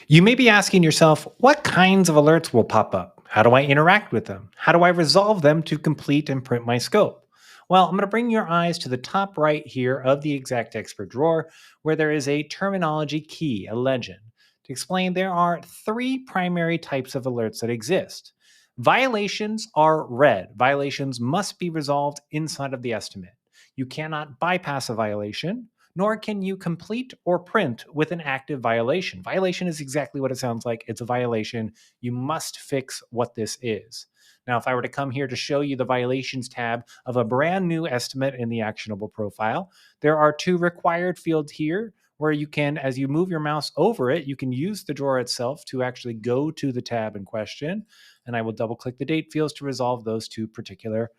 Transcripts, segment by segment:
You may be asking yourself, what kinds of alerts will pop up? How do I interact with them? How do I resolve them to complete and print my scope? Well, I'm going to bring your eyes to the top right here of the XactXpert drawer, where there is a terminology key, a legend, to explain there are three primary types of alerts that exist. Violations are red. Violations must be resolved inside of the estimate. You cannot bypass a violation, nor can you complete or print with an active violation. Violation is exactly what it sounds like. It's a violation. You must fix what this is. Now, if I were to come here to show you the violations tab of a brand new estimate in the actionable profile, there are two required fields here where you can, as you move your mouse over it, you can use the drawer itself to actually go to the tab in question. And I will double click the date fields to resolve those two particular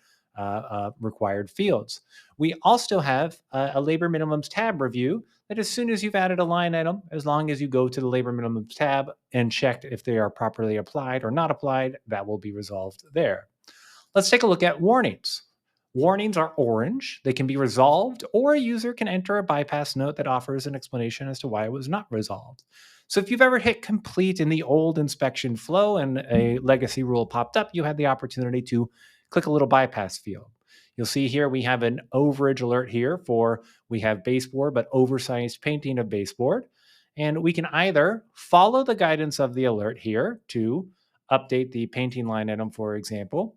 required fields. We also have a labor minimums tab review that as soon as you've added a line item, as long as you go to the labor minimums tab and checked if they are properly applied or not applied, that will be resolved there. Let's take a look at warnings. Warnings are orange. They can be resolved, or a user can enter a bypass note that offers an explanation as to why it was not resolved. So if you've ever hit complete in the old inspection flow and a legacy rule popped up, you had the opportunity to click a little bypass field. You'll see here we have an overage alert here for we have baseboard, but oversized painting of baseboard. And we can either follow the guidance of the alert here to update the painting line item, for example,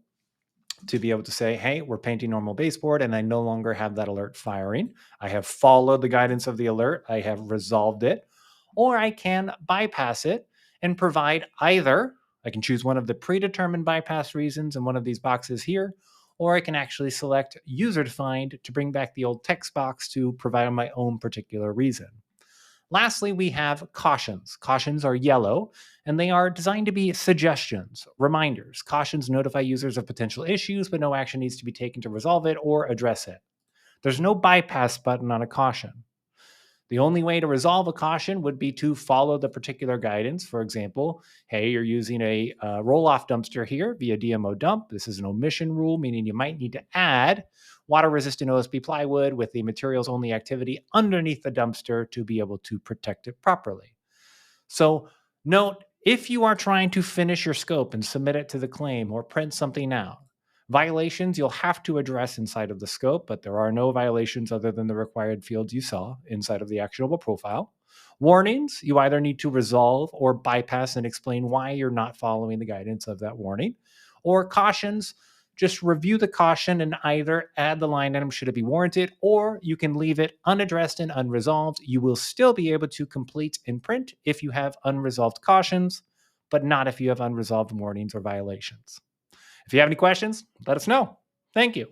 to be able to say, hey, we're painting normal baseboard and I no longer have that alert firing. I have followed the guidance of the alert. I have resolved it. Or I can bypass it and provide either, I can choose one of the predetermined bypass reasons in one of these boxes here, or I can actually select user defined to bring back the old text box to provide my own particular reason. Lastly, we have cautions. Cautions are yellow, and they are designed to be suggestions, reminders. Cautions notify users of potential issues, but no action needs to be taken to resolve it or address it. There's no bypass button on a caution. The only way to resolve a caution would be to follow the particular guidance. For example, hey, you're using a roll-off dumpster here via DMO dump. This is an omission rule, meaning you might need to add water-resistant OSB plywood with the materials-only activity underneath the dumpster to be able to protect it properly. So note, if you are trying to finish your scope and submit it to the claim or print something out, violations you'll have to address inside of the scope, but there are no violations other than the required fields you saw inside of the actionable profile. Warnings, you either need to resolve or bypass and explain why you're not following the guidance of that warning. Or cautions, just review the caution and either add the line item should it be warranted, or you can leave it unaddressed and unresolved. You will still be able to complete and print if you have unresolved cautions, but not if you have unresolved warnings or violations. If you have any questions, let us know. Thank you.